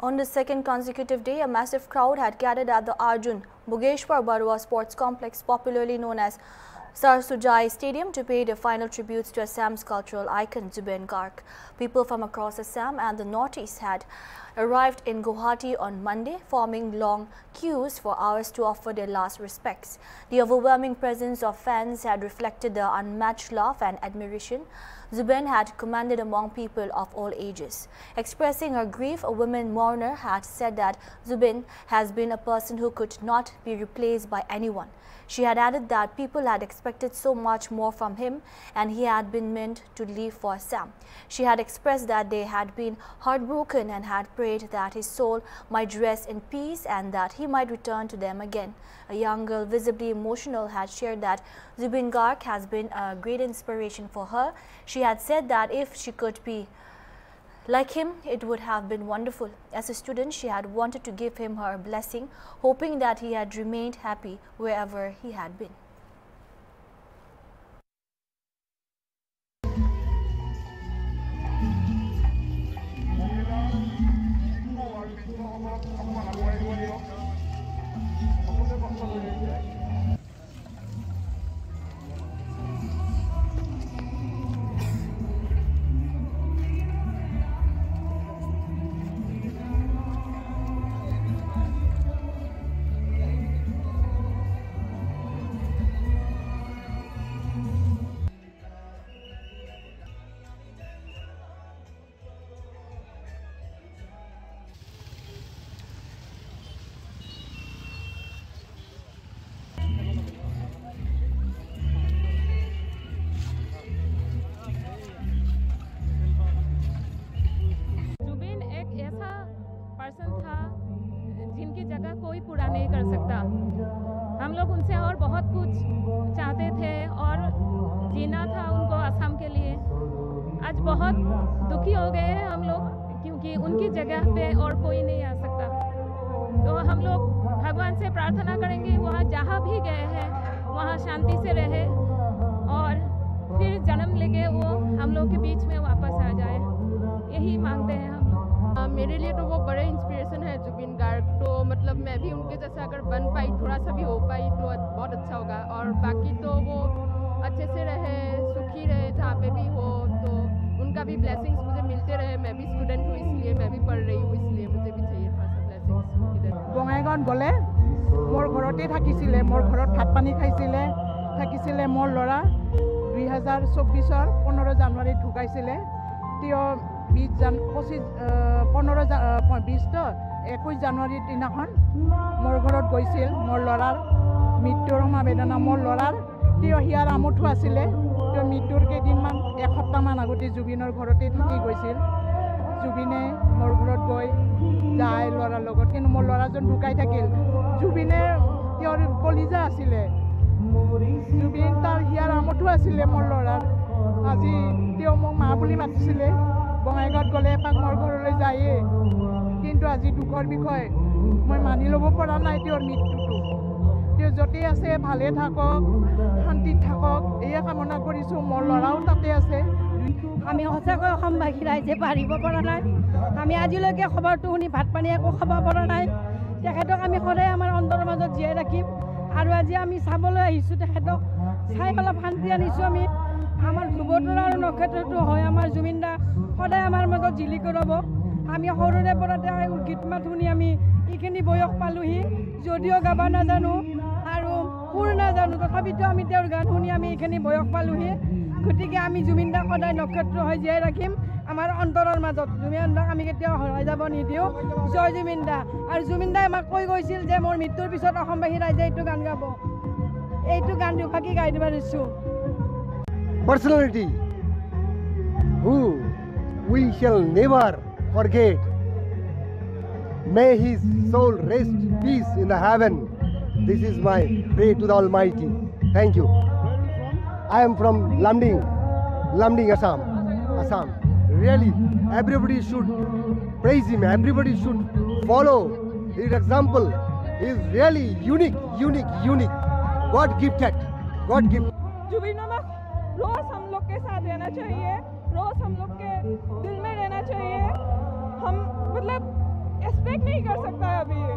On the second consecutive day, a massive crowd had gathered at the Arjun Bogeshwar Barua Sports Complex, popularly known as Sarsujai Stadium, to pay their final tributes to Assam's cultural icon Zubeen Garg. People from across Assam and the northeast had arrived in Guwahati on Monday, forming long queues for hours to offer their last respects. The overwhelming presence of fans had reflected the unmatched love and admiration Zubeen had commanded among people of all ages. Expressing her grief, a woman mourner had said that Zubeen has been a person who could not be replaced by anyone. She had added that people had expected so much more from him and he had been meant to leave for Assam. She had expressed that they had been heartbroken and had prayed that his soul might rest in peace and that he might return to them again. A young girl, visibly emotional, had shared that Zubeen Garg has been a great inspiration for her. She had said that if she could be like him, it would have been wonderful. As a student, she had wanted to give him her blessing, hoping that he had remained happy wherever he had been. था जिनकी जगह कोई पूरा नहीं कर सकता। हम लोग उनसे और बहुत कुछ चाहते थे और जीना था उनको असम के लिए। आज बहुत दुखी हो गए हैं हम लोग क्योंकि उनकी जगह पे और कोई नहीं आ सकता। तो हम लोग भगवान से प्रार्थना करेंगे वहाँ जहाँ भी गए हैं वहाँ शांति से रहे और फिर जन्म लेके वो हम लोग के बीच में वापस आ जाए, यही मांगते हैं हम लोग। मेरे लिए तो वो बड़े इंस्पिरेशन है जुबीन गार्ग। तो मतलब मैं भी उनके जैसा अगर बन पाई, थोड़ा सा भी हो पाई तो बहुत अच्छा होगा। और बाकी तो वो अच्छे से रहे, सुखी रहे जहाँ पे भी हो, तो उनका भी ब्लेसिंग्स मुझे मिलते रहे। मैं भी स्टूडेंट हूँ इसलिए मैं भी पढ़ रही हूँ, इसलिए मुझे भी चाहिए थोड़ा सा ब्लेसिंग्स। बङाइगाँव गले मोर घरते থাকিছিলে, मोर घरत भात पानी खाইছিলে, থাকিছিলে। मोर लड़ा 2024 15 জানুৱাৰীত ঢুকাইছিলে। তেওঁ 21 জানুৱাৰীৰ দিনাখন মোৰ ঘৰত গৈছিল। মোৰ ল'ৰাৰ মৃত্যুৰ সমবেদনা, মোৰ ল'ৰাৰ তেওঁ হিয়াৰ আমঠু আছিলে। তেওঁ মৃত্যুৰ কেইদিনমান এসপ্তাহমান আগতে জুবিনৰ ঘৰতে থাকি গৈছিল। জুবিনে মোৰ ঘৰত গৈ যায় ল'ৰাৰ লগত, কিন্তু মোৰ ল'ৰাজন ঢুকাই থাকিল। জুবিনে তেওঁৰ কলিজা আছিলে, জুবিন তাৰ হিয়াৰ আমঠু আছিলে মোৰ ল'ৰাৰ। আজি তেওঁ মোক মা বুলি মাতিছিলে। বঙাইগাঁৱত গ'লে এপাক মোৰ ঘৰলৈ যায়ে, কিন্তু আজি দুখৰ বিষয় মই মানি ল'ব পৰা নাই তেওঁৰ মৃত্যুটো। তেওঁ য'তেই আছে ভালে থাকক, শান্তিত থাকক, এয়ে কামনা কৰিছোঁ। মোৰ ল'ৰাও তাতে আছে। আমি সঁচাকৈ অসমবাসী ৰাইজে পাৰিব পৰা নাই। আমি আজিলৈকে খবৰটো শুনি ভাত পানী একো খাব পৰা নাই। তেখেতক আমি সদায় আমাৰ অন্তৰৰ মাজত জীয়াই ৰাখিম। আৰু আজি আমি চাবলৈ আহিছোঁ, তেখেতক চাই অলপ শান্তি আনিছোঁ। আমি আমাৰ ধ্ৰুৱতৰা আৰু নক্ষত্ৰটো হয় আমাৰ জুবিন দা, সদায় আমাৰ মাজত জিলিকি ৰ'ব। আমি সৰুৰে পৰা তেওঁৰ গীত মাত শুনি আমি এইখিনি বয়স পালোহি, যদিও গাব নাজানো আৰু সুৰ নাজানো, তথাপিতো আমি তেওঁৰ গান শুনি আমি এইখিনি বয়স পালোহি। গতিকে আমি জুবিন দাক সদায় নক্ষত্ৰ হৈ জীয়াই ৰাখিম আমাৰ অন্তৰৰ মাজত। জুবিন দাক আমি কেতিয়াও হেৰাই যাব নিদিওঁ। জয় জুবিন দা। আৰু জুবিন দাই আমাক কৈ গৈছিল যে মোৰ মৃত্যুৰ পিছত অসমবাসী ৰাইজে এইটো গান গাব। এইটো গান দুফাকি গাই দিব দিছোঁ। Personality who we shall never forget. May his soul rest peace in the heaven. This is my prayer to the Almighty. Thank you. I am from Lamding, Assam. Really, everybody should praise him. Everybody should follow his example. He is really unique. God gifted. Jubin रोज हम लोग के साथ रहना चाहिए, रोज हम लोग के दिल में रहना चाहिए। हम मतलब एक्सपेक्ट नहीं कर सकता है अभी